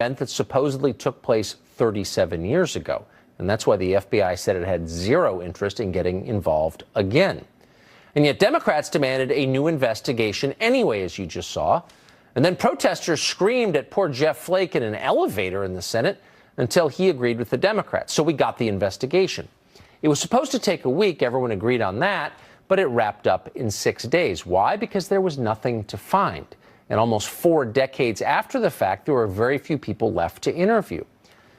event that supposedly took place 37 years ago. And that's why the FBI said it had zero interest in getting involved again. And yet Democrats demanded a new investigation anyway, as you just saw. And then protesters screamed at poor Jeff Flake in an elevator in the Senate until he agreed with the Democrats. So we got the investigation. It was supposed to take a week. Everyone agreed on that, but it wrapped up in 6 days. Why? Because there was nothing to find. And almost 4 decades after the fact, there were very few people left to interview.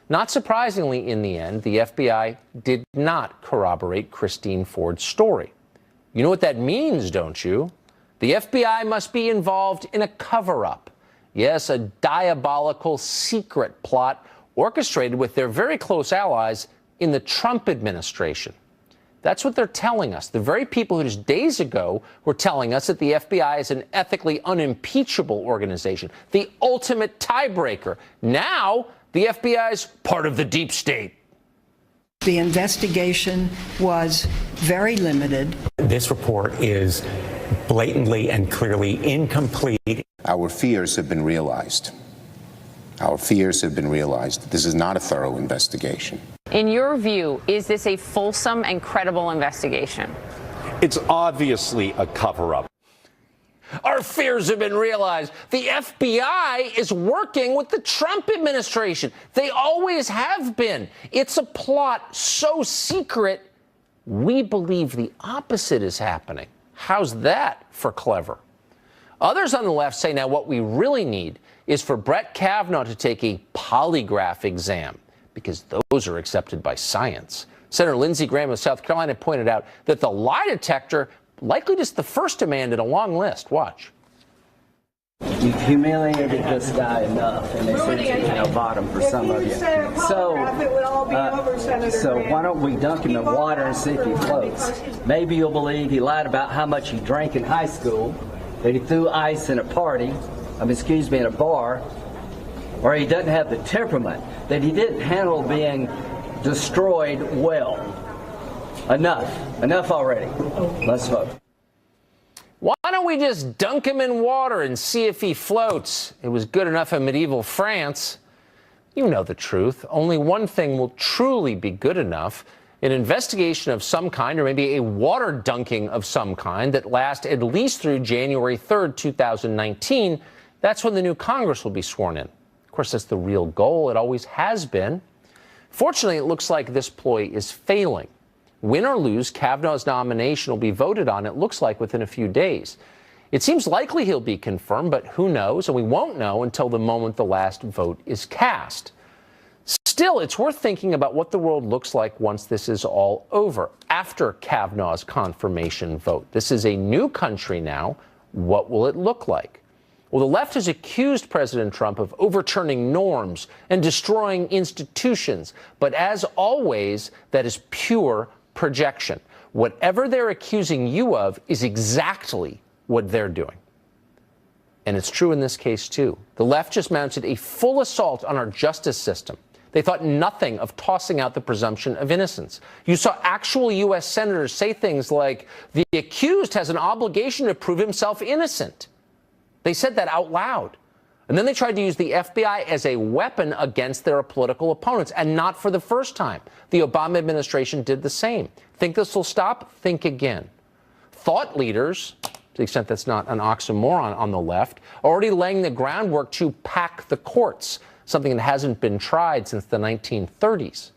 Not surprisingly, in the end, the FBI did not corroborate Christine Ford's story. You know what that means, don't you? The FBI must be involved in a cover-up. Yes, a diabolical secret plot orchestrated with their very close allies in the Trump administration. That's what they're telling us. The very people who just days ago were telling us that the FBI is an ethically unimpeachable organization, the ultimate tiebreaker. Now, the FBI is part of the deep state. The investigation was very limited. This report is blatantly and clearly incomplete. Our fears have been realized. Our fears have been realized. This is not a thorough investigation. In your view, is this a fulsome and credible investigation? It's obviously a cover-up. Our fears have been realized. The FBI is working with the Trump administration. They always have been. It's a plot so secret, we believe the opposite is happening. How's that for clever? Others on the left say now what we really need is for Brett Kavanaugh to take a polygraph exam, because those are accepted by science. Senator Lindsey Graham of South Carolina pointed out that the lie detector likely just the first demand in a long list. Watch. You've humiliated this guy enough, and they said bottom for some of you. So why don't we dunk him in water and see if he floats? Maybe you'll believe he lied about how much he drank in high school, that he threw ice in a party, in a bar, or he doesn't have the temperament, that he didn't handle being destroyed well. Enough already. Let's vote. Why don't we just dunk him in water and see if he floats? It was good enough in medieval France. You know the truth. Only one thing will truly be good enough: an investigation of some kind, or maybe a water dunking of some kind that lasts at least through January 3rd, 2019. That's when the new Congress will be sworn in. Of course, that's the real goal. It always has been. Fortunately, it looks like this ploy is failing. Win or lose, Kavanaugh's nomination will be voted on, it looks like, within a few days. It seems likely he'll be confirmed, but who knows? And we won't know until the moment the last vote is cast. Still, it's worth thinking about what the world looks like once this is all over, after Kavanaugh's confirmation vote. This is a new country now. What will it look like? Well, the left has accused President Trump of overturning norms and destroying institutions. But as always, that is pure projection. Whatever they're accusing you of is exactly what they're doing. And it's true in this case, too. The left just mounted a full assault on our justice system. They thought nothing of tossing out the presumption of innocence. You saw actual U.S. senators say things like, the accused has an obligation to prove himself innocent. They said that out loud. And then they tried to use the FBI as a weapon against their political opponents, and not for the first time. The Obama administration did the same. Think this will stop? Think again. Thought leaders, to the extent that's not an oxymoron on the left, are already laying the groundwork to pack the courts, something that hasn't been tried since the 1930s.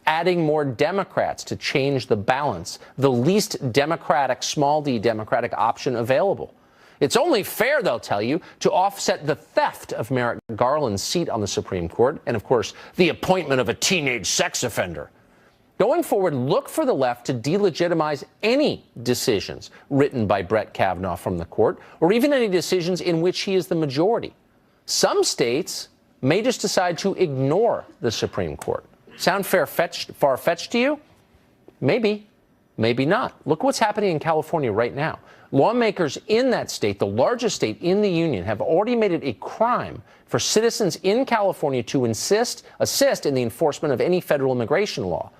Adding more Democrats to change the balance, the least democratic, small d democratic option available. It's only fair, they'll tell you, to offset the theft of Merrick Garland's seat on the Supreme Court and, of course, the appointment of a teenage sex offender. Going forward, look for the left to delegitimize any decisions written by Brett Kavanaugh from the court, or even any decisions in which he is the majority. Some states may just decide to ignore the Supreme Court. Sound far-fetched to you? Maybe. Maybe not. Look what's happening in California right now. Lawmakers in that state, the largest state in the union, have already made it a crime for citizens in California to assist in the enforcement of any federal immigration law.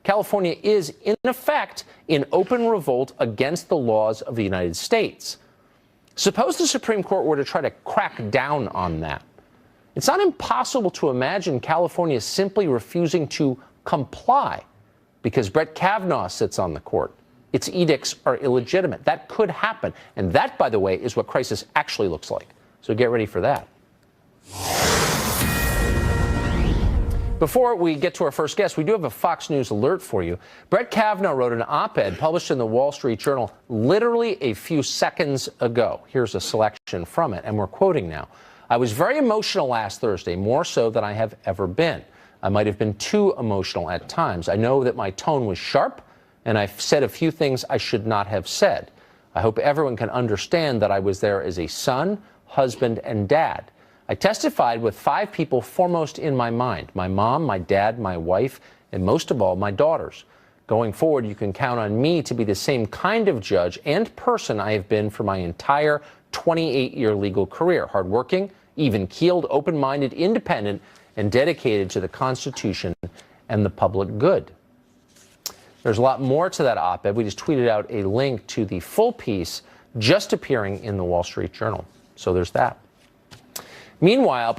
California is, in effect, in open revolt against the laws of the United States. Suppose the Supreme Court were to try to crack down on that. It's not impossible to imagine California simply refusing to comply because Brett Kavanaugh sits on the court. Its edicts are illegitimate. That could happen. And that, by the way, is what crisis actually looks like. So get ready for that. Before we get to our first guest, we do have a Fox News alert for you. Brett Kavanaugh wrote an op-ed published in the Wall Street Journal literally a few seconds ago. Here's a selection from it, and we're quoting now. I was very emotional last Thursday, more so than I have ever been. I might have been too emotional at times. I know that my tone was sharp, and I've said a few things I should not have said. I hope everyone can understand that I was there as a son, husband, and dad. I testified with 5 people foremost in my mind: my mom, my dad, my wife, and most of all, my daughters. Going forward, you can count on me to be the same kind of judge and person I have been for my entire 28-year legal career: hardworking, even-keeled, open-minded, independent, and dedicated to the Constitution and the public good. There's a lot more to that op-ed. We just tweeted out a link to the full piece just appearing in the Wall Street Journal. So there's that. Meanwhile,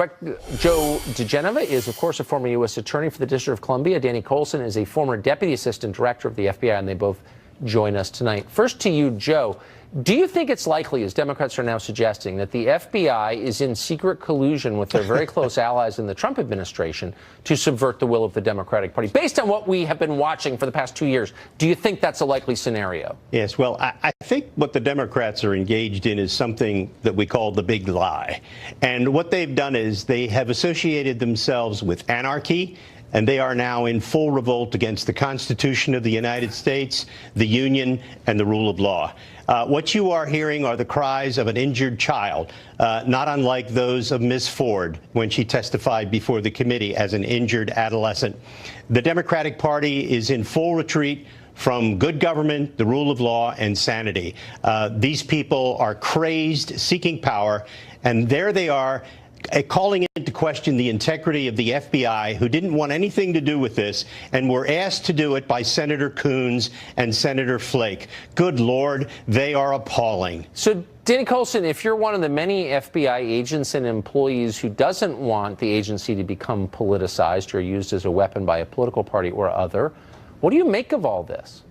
Joe DeGenova is, of course, a former U.S. attorney for the District of Columbia. Danny Carlson is a former deputy assistant director of the FBI, and they both join us tonight. First to you, Joe. Do you think it's likely, as Democrats are now suggesting, that the FBI is in secret collusion with their very close allies in the Trump administration to subvert the will of the Democratic Party? Based on what we have been watching for the past 2 years, do you think that's a likely scenario? Yes, well, I think what the Democrats are engaged in is something that we call the big lie. And what they've done is they have associated themselves with anarchy, and they are now in full revolt against the Constitution of the United States, the Union, and the rule of law. What you are hearing are the cries of an injured child, not unlike those of Ms. Ford when she testified before the committee as an injured adolescent. The Democratic Party is in full retreat from good government, the rule of law, and sanity. These people are crazed, seeking power, and there they are, calling into question the integrity of the FBI, who didn't want anything to do with this, and were asked to do it by Senator Coons and Senator Flake. Good Lord, they are appalling. So, Danny Carlson, if you're one of the many FBI agents and employees who doesn't want the agency to become politicized or used as a weapon by a political party or other, what do you make of all this?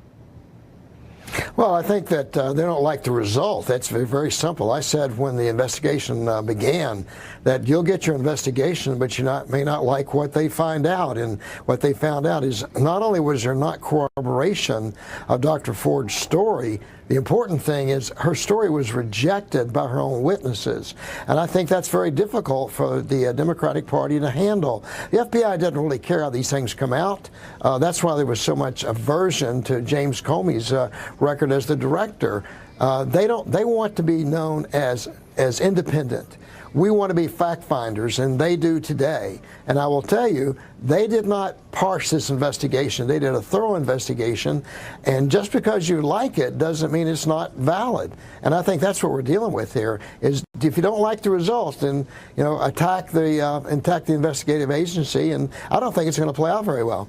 Well, I think that they don't like the result. That's very, very simple. I said when the investigation began that you'll get your investigation, but you may not like what they find out. And what they found out is not only was there not corroboration of Dr. Ford's story, the important thing is her story was rejected by her own witnesses. And I think that's very difficult for the Democratic Party to handle. The FBI doesn't really care how these things come out. That's why there was so much aversion to James Comey's record as the director. They want to be known as independent. We want to be fact finders, and they do today. And I will tell you, they did not parse this investigation. They did a thorough investigation, and just because you like it doesn't mean it's not valid. And I think that's what we're dealing with here. Is if you don't like the results, then attack the investigative agency, and I don't think it's going to play out very well.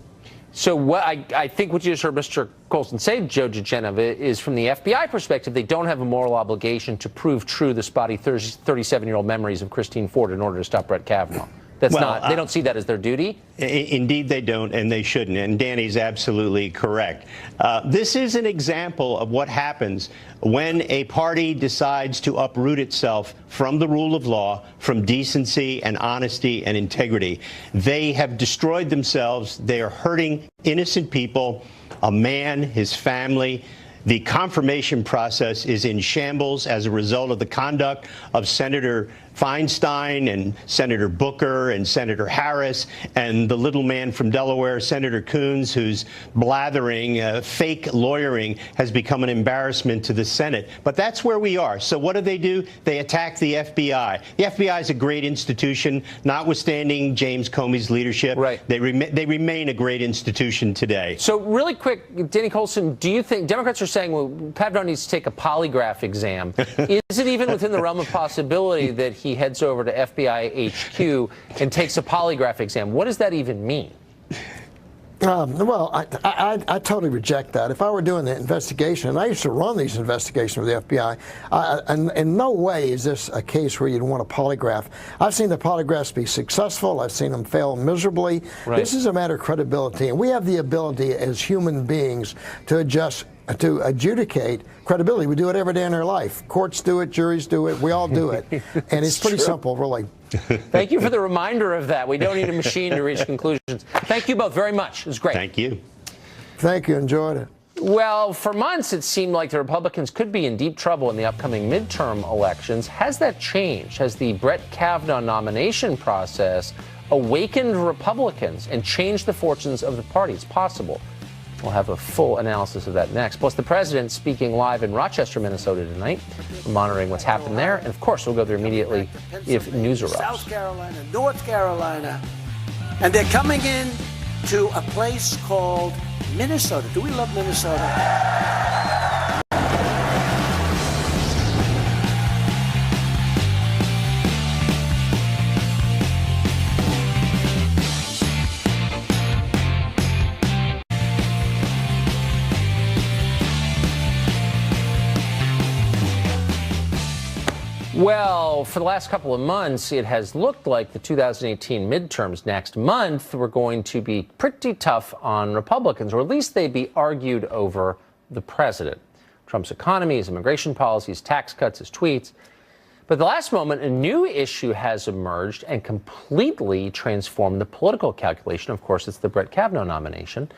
So what I think what you just heard Mr. Carlson say, Joe DeGenova, is from the FBI perspective, they don't have a moral obligation to prove true the spotty 37-year-old memories of Christine Ford in order to stop Brett Kavanaugh. They don't see that as their duty? Indeed they don't, and they shouldn't. And Danny's absolutely correct. This is an example of what happens when a party decides to uproot itself from the rule of law, from decency and honesty and integrity. They have destroyed themselves. They are hurting innocent people, a man, his family. The confirmation process is in shambles as a result of the conduct of Senator Feinstein and Senator Booker and Senator Harris and the little man from Delaware, Senator Coons, whose blathering, fake lawyering has become an embarrassment to the Senate. But that's where we are. So what do? They attack the FBI. The FBI is a great institution, notwithstanding James Comey's leadership. Right. They remain a great institution today. So really quick, Danny Carlson, do you think Democrats are saying, well, Kavanaugh needs to take a polygraph exam? Is it even within the realm of possibility that he heads over to FBI HQ and takes a polygraph exam? What does that even mean? Well, I totally reject that. If I were doing the investigation, and I used to run these investigations for the FBI, and in no way is this a case where you'd want a polygraph. I've seen the polygraphs be successful. I've seen them fail miserably. Right. This is a matter of credibility, and we have the ability as human beings to adjudicate credibility. We do it every day in our life. Courts do it, juries do it, we all do it. And it's pretty simple, really. Thank you for the reminder of that. We don't need a machine to reach conclusions. Thank you both very much. It was great. Thank you. Thank you. Enjoyed it. Well, for months it seemed like the Republicans could be in deep trouble in the upcoming midterm elections. Has that changed? Has the Brett Kavanaugh nomination process awakened Republicans and changed the fortunes of the party? It's possible. We'll have a full analysis of that next. Plus, the president speaking live in Rochester, Minnesota tonight. We're monitoring what's happened there. And, of course, we'll go there immediately if news erupts. South Carolina, North Carolina. And they're coming in to a place called Minnesota. Do we love Minnesota? Well, for the last couple of months, it has looked like the 2018 midterms next month were going to be pretty tough on Republicans, or at least they'd be argued over the president. Trump's economy, his immigration policies, tax cuts, his tweets. But at the last moment, a new issue has emerged and completely transformed the political calculation. Of course, it's the Brett Kavanaugh nomination.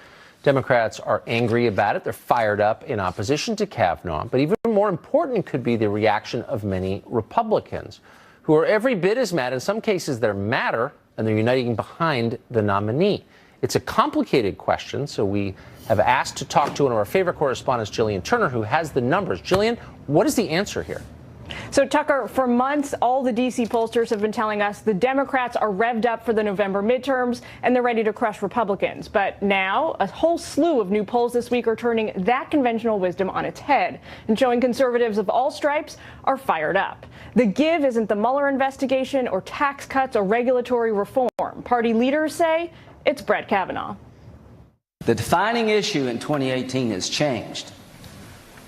Democrats are angry about it. They're fired up in opposition to Kavanaugh. But even more important could be the reaction of many Republicans who are every bit as mad. In some cases, they're madder, and they're uniting behind the nominee. It's a complicated question, so we have asked to talk to one of our favorite correspondents, Jillian Turner, who has the numbers. Jillian, what is the answer here? So, Tucker, for months, all the D.C. pollsters have been telling us the Democrats are revved up for the November midterms and they're ready to crush Republicans. But now a whole slew of new polls this week are turning that conventional wisdom on its head and showing conservatives of all stripes are fired up. The give isn't the Mueller investigation or tax cuts or regulatory reform. Party leaders say it's Brett Kavanaugh. The defining issue in 2018 has changed.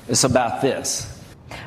It's about this.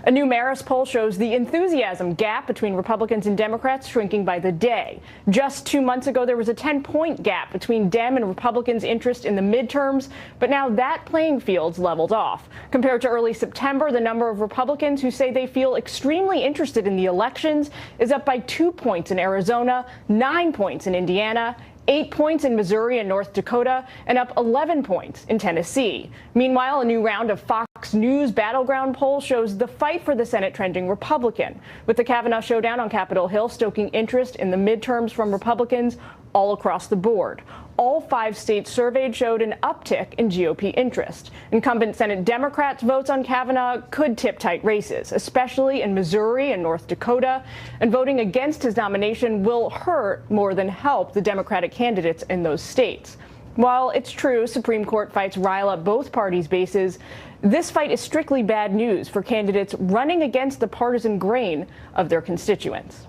A new Marist poll shows the enthusiasm gap between Republicans and Democrats shrinking by the day. Just 2 months ago, there was a 10-point gap between Dem and Republicans' interest in the midterms, but now that playing field's leveled off. Compared to early September, the number of Republicans who say they feel extremely interested in the elections is up by 2 points in Arizona, 9 points in Indiana, 8 points in Missouri and North Dakota, and up 11 points in Tennessee. Meanwhile, a new round of Fox News battleground poll shows the fight for the Senate trending Republican, with the Kavanaugh showdown on Capitol Hill stoking interest in the midterms from Republicans all across the board. All 5 states surveyed showed an uptick in GOP interest. Incumbent Senate Democrats' votes on Kavanaugh could tip tight races, especially in Missouri and North Dakota. And voting against his nomination will hurt more than help the Democratic candidates in those states. While it's true Supreme Court fights rile up both parties' bases, this fight is strictly bad news for candidates running against the partisan grain of their constituents.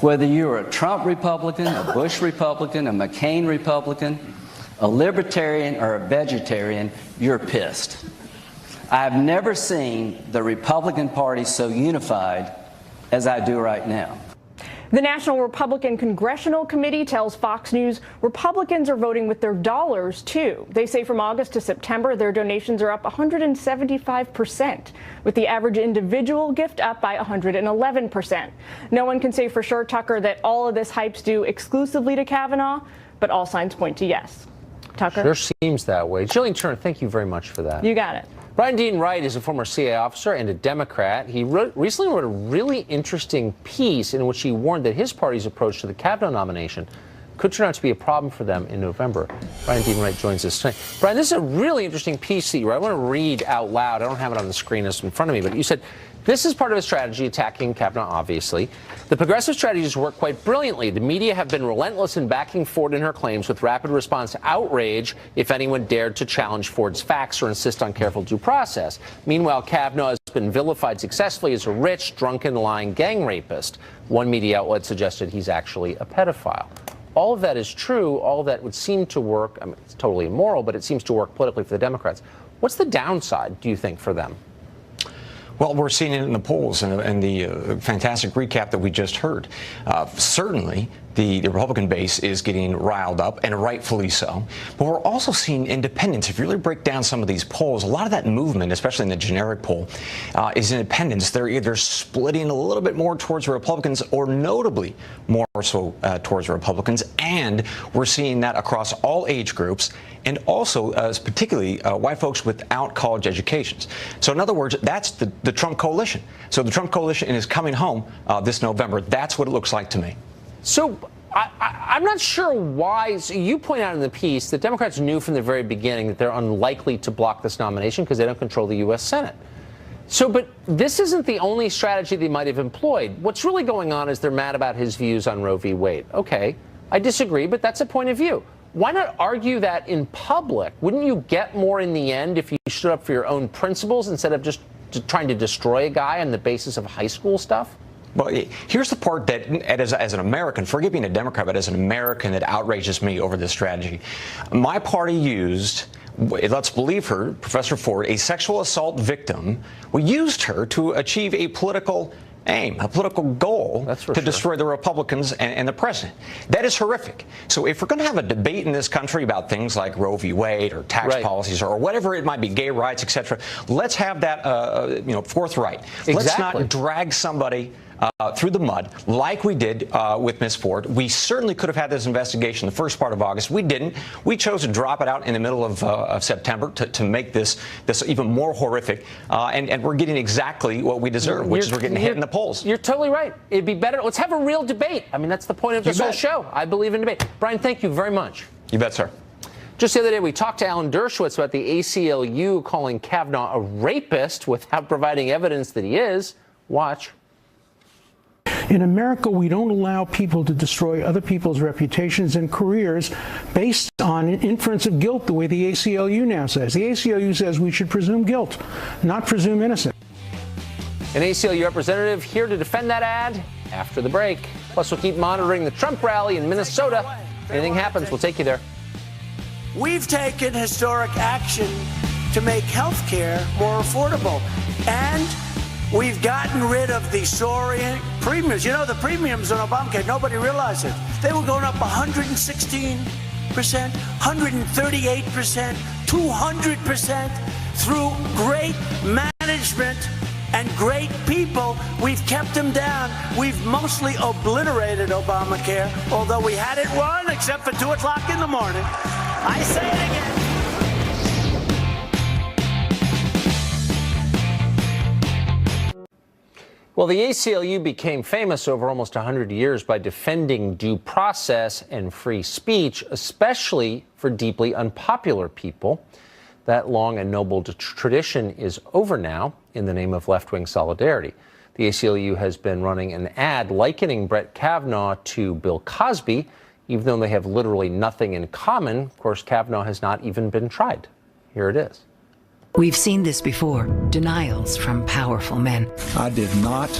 Whether you're a Trump Republican, a Bush Republican, a McCain Republican, a libertarian, or a vegetarian, you're pissed. I've never seen the Republican Party so unified as I do right now. The National Republican Congressional Committee tells Fox News Republicans are voting with their dollars, too. They say from August to September, their donations are up 175%, with the average individual gift up by 111%. No one can say for sure, Tucker, that all of this hype's due exclusively to Kavanaugh, but all signs point to yes. Tucker? Sure seems that way. Jillian Turner, thank you very much for that. You got it. Brian Dean Wright is a former CIA officer and a Democrat. He recently wrote a really interesting piece in which he warned that his party's approach to the Kavanaugh nomination could turn out to be a problem for them in November. Brian Dean Wright joins us tonight. Brian, this is a really interesting piece that you wrote. I want to read out loud. I don't have it on the screen in front of me, but you said, this is part of a strategy attacking Kavanaugh, obviously. The progressive strategies work quite brilliantly. The media have been relentless in backing Ford in her claims with rapid response outrage if anyone dared to challenge Ford's facts or insist on careful due process. Meanwhile, Kavanaugh has been vilified successfully as a rich, drunken, lying gang rapist. One media outlet suggested he's actually a pedophile. all of that is true, all of that would seem to work. I mean, it's totally immoral, but it seems to work politically for the Democrats. What's the downside, do you think, for them? Well, we're seeing it in the polls and the fantastic recap that we just heard. Certainly, the Republican base is getting riled up, and rightfully so. But we're also seeing independents. If you really break down some of these polls, a lot of that movement, especially in the generic poll, is independents. They're either splitting a little bit more towards Republicans or notably more so towards Republicans. And we're seeing that across all age groups, and also particularly white folks without college educations. So in other words, that's the Trump coalition. So the Trump coalition is coming home this November. That's what it looks like to me. So I'm not sure why. So you point out in the piece that Democrats knew from the very beginning that they're unlikely to block this nomination because they don't control the U.S. Senate. So, but this isn't the only strategy they might have employed. What's really going on is they're mad about his views on Roe v. Wade. Okay, I disagree, but that's a point of view. Why not argue that in public? Wouldn't you get more in the end if you stood up for your own principles instead of just trying to destroy a guy on the basis of high school stuff? Well, here's the part that, as an American, forget being a Democrat, but as an American, that outrages me over this strategy. My party used, let's believe her, Professor Ford, a sexual assault victim. We used her to achieve a political aim, a political goal to destroy the Republicans and the president. That is horrific. So if we're going to have a debate in this country about things like Roe v. Wade or tax policies or whatever it might be, gay rights, etc., let's have that forthright. Exactly. Let's not drag somebody through the mud like we did with Ms. Ford. We certainly could have had this investigation the first part of August. We didn't. We chose to drop it out in the middle of September to make this even more horrific. And we're getting exactly what we deserve, which is we're getting hit in the polls. You're totally right. It'd be better. Let's have a real debate. I mean, that's the point of this whole show. I believe in debate. Brian, thank you very much. You bet, sir. Just the other day, we talked to Alan Dershowitz about the ACLU calling Kavanaugh a rapist without providing evidence that he is. Watch. In America, we don't allow people to destroy other people's reputations and careers based on an inference of guilt the way the ACLU now says. The ACLU says we should presume guilt, not presume innocence. An ACLU representative here to defend that ad after the break. Plus, we'll keep monitoring the Trump rally in Minnesota. If anything happens, we'll take you there. We've taken historic action to make health care more affordable. And we've gotten rid of the soaring premiums. You know, the premiums on Obamacare, nobody realized it. They were going up 116%, 138%, 200% through great management and great people. We've kept them down. We've mostly obliterated Obamacare, although we had it run except for 2 o'clock in the morning. I say it again. Well, the ACLU became famous over almost 100 years by defending due process and free speech, especially for deeply unpopular people. That long and noble tradition is over now in the name of left-wing solidarity. The ACLU has been running an ad likening Brett Kavanaugh to Bill Cosby, even though they have literally nothing in common. Of course, Kavanaugh has not even been tried. Here it is. We've seen this before, denials from powerful men. I did not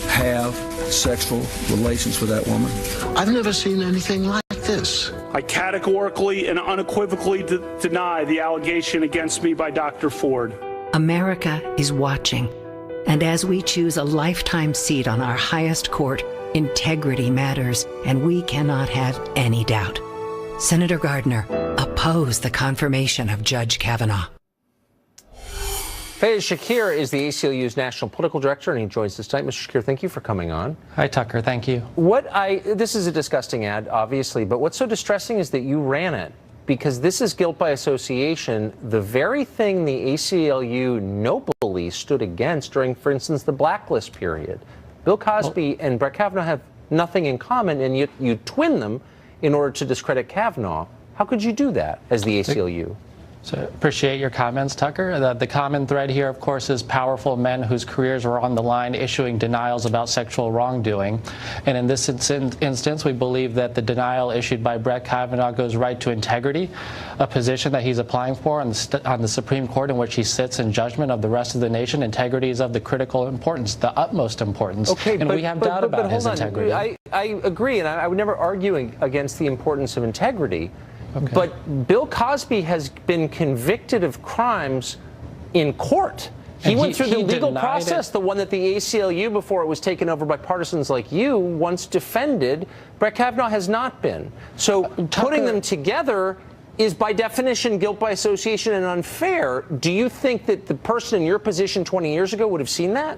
have sexual relations with that woman. I've never seen anything like this. I categorically and unequivocally deny the allegation against me by Dr. Ford. America is watching. And as we choose a lifetime seat on our highest court, integrity matters, and we cannot have any doubt. Senator Gardner, oppose the confirmation of Judge Kavanaugh. Fayez Shakir is the ACLU's national political director, and he joins us tonight. Mr. Shakir, thank you for coming on. Hi, Tucker. Thank you. This is a disgusting ad, obviously, but what's so distressing is that you ran it, because this is guilt by association, the very thing the ACLU nobly stood against during, for instance, the blacklist period. Bill Cosby and Brett Kavanaugh have nothing in common, and you twin them in order to discredit Kavanaugh. How could you do that as the ACLU? So appreciate your comments, Tucker. The common thread here, of course, is powerful men whose careers were on the line issuing denials about sexual wrongdoing. And in this instance, we believe that the denial issued by Brett Kavanaugh goes right to integrity, a position that he's applying for on the Supreme Court, in which he sits in judgment of the rest of the nation. Integrity is of the critical importance, the utmost importance. Okay, and we have doubt about his integrity. I agree, and I would never argue against the importance of integrity. Okay. But Bill Cosby has been convicted of crimes in court. He went through the legal process, the one that the ACLU, before it was taken over by partisans like you, once defended. Brett Kavanaugh has not been. So putting them together is by definition guilt by association and unfair. Do you think that the person in your position 20 years ago would have seen that?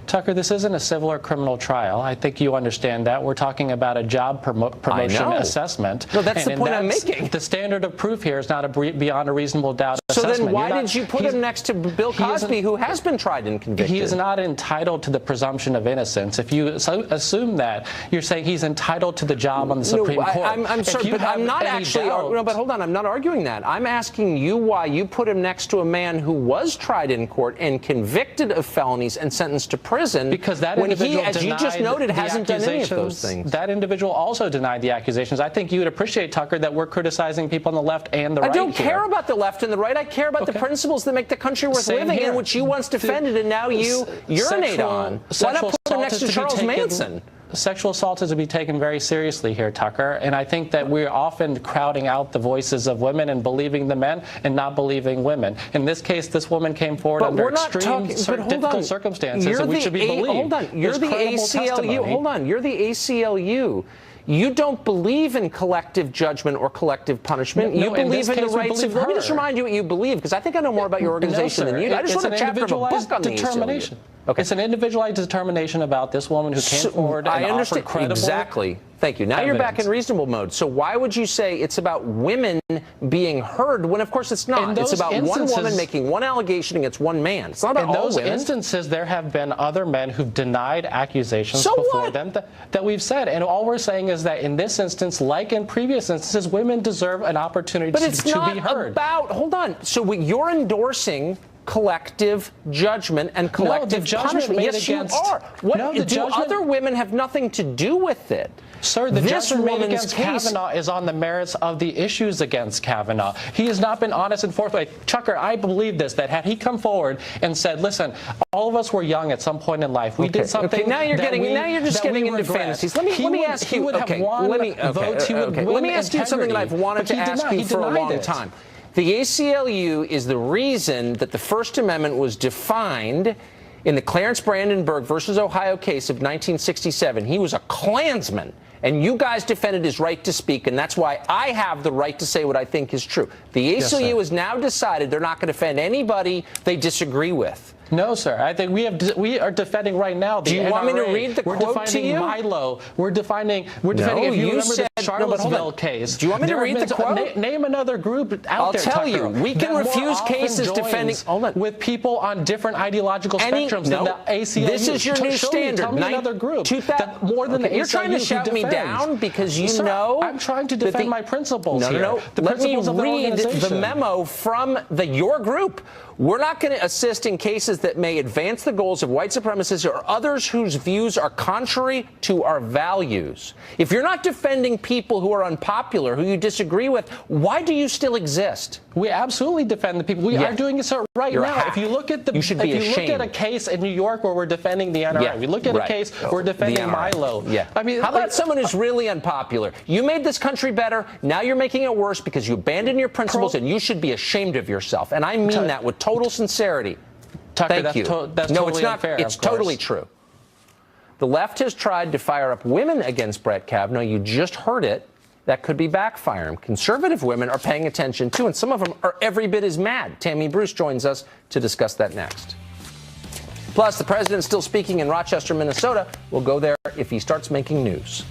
Tucker, this isn't a civil or criminal trial. I think you understand that. We're talking about a job promotion assessment. No, that's the point I'm making. The standard of proof here is not beyond a reasonable doubt assessment. So then why did you put him next to Bill Cosby, who has been tried and convicted? He is not entitled to the presumption of innocence. If you assume that, you're saying he's entitled to the job on the Supreme Court. I'm sorry, but I'm not actually. No, but hold on. I'm not arguing that. I'm asking you why you put him next to a man who was tried in court and convicted of felonies and sentenced to prison, because that when individual he, as you just noted, hasn't done any of those things. That individual also denied the accusations. I think you would appreciate, Tucker, that we're criticizing people on the left and the right. I don't care about the left and the right. I care about the principles that make the country worth living in, which you once defended and now you urinate on. Why not put him next to Charles Manson? Sexual assault is to be taken very seriously here, Tucker, and I think that we're often crowding out the voices of women and believing the men and not believing women. In this case, this woman came forward under extreme difficult circumstances, and we should be believed. Hold on, you're the ACLU. Hold on, you're the ACLU. You don't believe in collective judgment or collective punishment. You believe in the rights of. Let me just remind you what you believe, because I think I know more about your organization than you do. I just want a chapter of a book on the ACLU. Okay. It's an individualized determination about this woman who came forward and offered credible. Exactly. Thank you. Now you're back in reasonable mode. So why would you say it's about women being heard when, of course, it's not? It's about one woman making one allegation against one man. It's not about all women. In those instances, there have been other men who've denied accusations before them that we've said. And all we're saying is that in this instance, like in previous instances, women deserve an opportunity to be heard. But it's not about. Hold on. So you're endorsing collective judgment and collective punishment. Yes, you are. Do other women have nothing to do with it? Sir, the judgment made against Kavanaugh is on the merits of the issues against Kavanaugh. He has not been honest and forthright. Tucker, I believe this, that had he come forward and said, listen, all of us were young at some point in life. We did something. Okay, now you're just getting into fantasies. Let me ask you. Let me ask you something that I've wanted to ask you for a long time. The ACLU is the reason that the First Amendment was defined in the Clarence Brandenburg versus Ohio case of 1967. He was a Klansman, and you guys defended his right to speak, and that's why I have the right to say what I think is true. The ACLU has now decided they're not going to defend anybody they disagree with. No, sir. I think we are defending right now the NRA. Do you want me to read the quote to you? Milo. We're defining. If you remember the Charlottesville case. Do you want me to read the quote? Name another group out there. I'll tell you. We can refuse cases defending with people on different ideological spectrums than the ACLU. This is your new standard. Tell me another group. More than the ACLU. You're trying to shout me down because you know. I'm trying to defend my principles here. No. Let me read the memo from your group. We're not going to assist in cases that may advance the goals of white supremacists or others whose views are contrary to our values. If you're not defending people who are unpopular, who you disagree with, why do you still exist? We absolutely defend the people. We are doing it right now. If you look at you should be ashamed. Look at a case in New York where we're defending the NRA, we look at a case we're defending Milo. I mean, how about someone who's really unpopular? You made this country better. Now you're making it worse because you abandoned your principles, and you should be ashamed of yourself. And I mean that with total sincerity. Tucker, Thank you. That's no, totally it's not. Unfair, it's totally true. The left has tried to fire up women against Brett Kavanaugh. You just heard it. That could be backfiring. Conservative women are paying attention too, and some of them are every bit as mad. Tammy Bruce joins us to discuss that next. Plus, the president's still speaking in Rochester, Minnesota. We'll go there if he starts making news.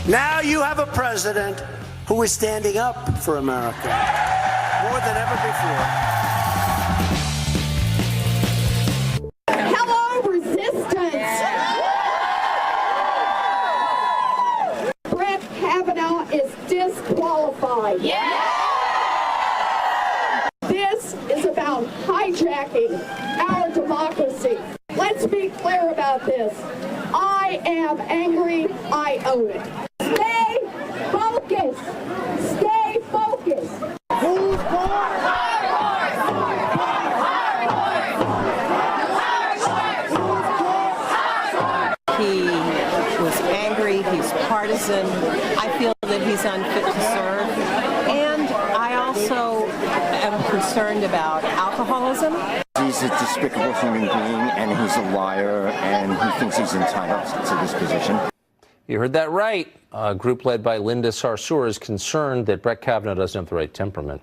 Now you have a president who is standing up for America more than ever before. Hello, resistance! Brett Kavanaugh is disqualified. hijacking our democracy. Let's be clear about this. I am angry. I own it. Stay focused. Stay focused. Who's He was angry, he's partisan. I feel that he's unfit to serve. And I also am concerned about alcoholism. He's a despicable human being, and he's a liar, and he thinks he's entitled to this position. You heard that right. A group led by Linda Sarsour is concerned that Brett Kavanaugh doesn't have the right temperament.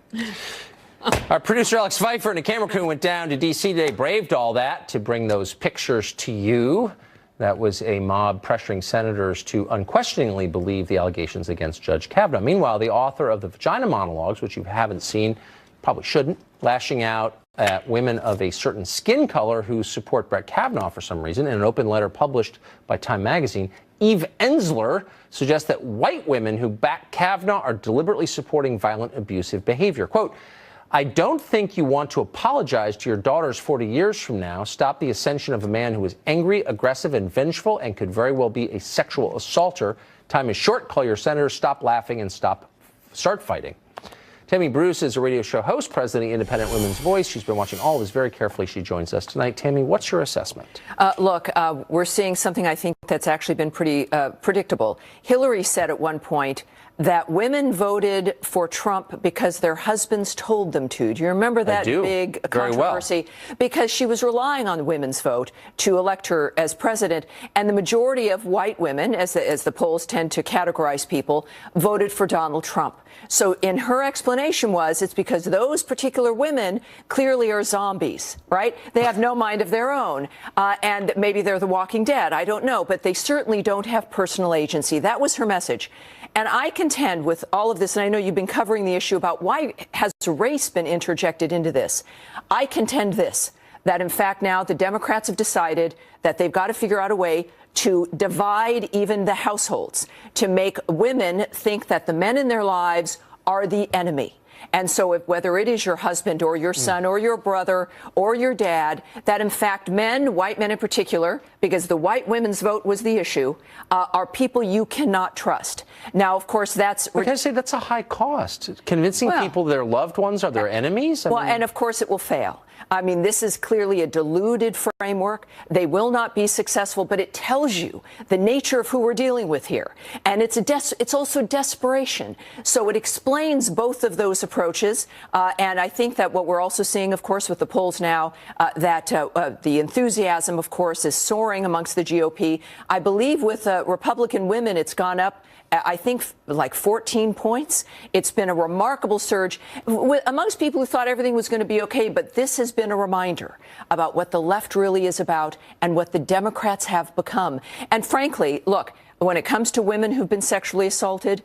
Our producer Alex Pfeiffer and a camera crew went down to D.C. today, braved all that to bring those pictures to you. That was a mob pressuring senators to unquestioningly believe the allegations against Judge Kavanaugh. Meanwhile, the author of the Vagina Monologues, which you haven't seen, probably shouldn't, lashing out at women of a certain skin color who support Brett Kavanaugh for some reason. In an open letter published by Time magazine, Eve Ensler suggests that white women who back Kavanaugh are deliberately supporting violent, abusive behavior. Quote, I don't think you want to apologize to your daughters 40 years from now. Stop the ascension of a man who is angry, aggressive, and vengeful and could very well be a sexual assaulter. Time is short. Call your senators. Stop laughing and start fighting. Tammy Bruce is a radio show host, president of Independent Women's Voice. She's been watching all of this very carefully. She joins us tonight. Tammy, what's your assessment? Look, we're seeing something I think that's actually been pretty predictable. Hillary said at one point that women voted for Trump because their husbands told them to. Do you remember that big controversy? Well. Because she was relying on the women's vote to elect her as president, and the majority of white women, as the polls tend to categorize people, voted for Donald Trump. So in her explanation was it's because those particular women clearly are zombies, right? They have no mind of their own, and maybe they're the Walking Dead. I don't know, but they certainly don't have personal agency. That was her message. And I contend with all of this, and I know you've been covering the issue about why has race been interjected into this. I contend this, that in fact now the Democrats have decided that they've got to figure out a way to divide even the households, to make women think that the men in their lives are the enemy. And so whether it is your husband or your son or your brother or your dad, that in fact men, white men in particular, because the white women's vote was the issue, are people you cannot trust. Now, of course, that's... Like I say, that's a high cost. Convincing people their loved ones are their enemies? I mean, and of course it will fail. I mean, this is clearly a deluded framework. They will not be successful, but it tells you the nature of who we're dealing with here. And it's also desperation. So it explains both of those approaches. And I think that what we're also seeing, of course, with the polls now, that the enthusiasm, of course, is soaring amongst the GOP. I believe with Republican women, it's gone up, I think, like 14 points. It's been a remarkable surge amongst people who thought everything was going to be okay. But this has been a reminder about what the left really is about and what the Democrats have become. And frankly, look, when it comes to women who've been sexually assaulted,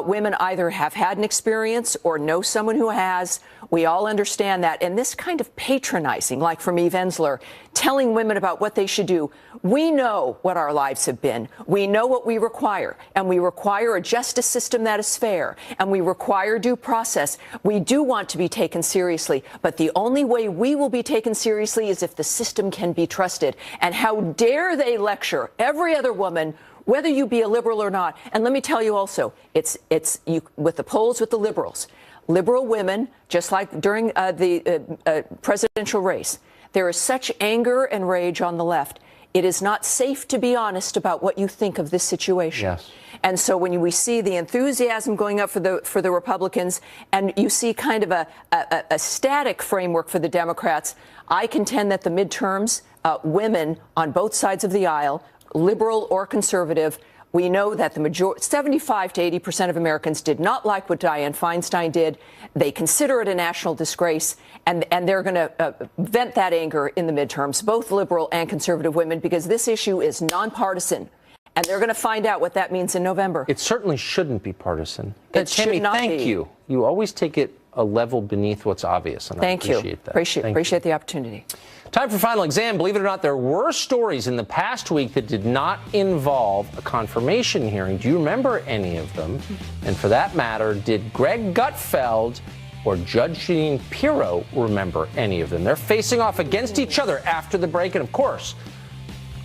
women either have had an experience or know someone who has. We all understand that. And this kind of patronizing, like from Eve Ensler, telling women about what they should do. We know what our lives have been. We know what we require. And we require a justice system that is fair. And we require due process. We do want to be taken seriously. But the only way we will be taken seriously is if the system can be trusted. And how dare they lecture every other woman, whether you be a liberal or not. And let me tell you also, it's you, with the polls with the liberals, liberal women, just like during the presidential race, there is such anger and rage on the left. It is not safe to be honest about what you think of this situation. Yes. And so when we see the enthusiasm going up for the Republicans, and you see kind of a static framework for the Democrats, I contend that the midterms, women on both sides of the aisle, liberal or conservative, we know that the majority, 75 to 80% of Americans did not like what Dianne Feinstein did. They consider it a national disgrace, and they're going to vent that anger in the midterms, both liberal and conservative women, because this issue is nonpartisan. And they're going to find out what that means in November. It certainly shouldn't be partisan. It Tammy, should not thank be. you. You always take it a level beneath what's obvious, and Thank I appreciate that. Appreciate the opportunity. Time for final exam. Believe it or not, there were stories in the past week that did not involve a confirmation hearing. Do you remember any of them? And for that matter, did Greg Gutfeld or Judge Jeanine Pirro remember any of them? They're facing off against each other after the break. And of course,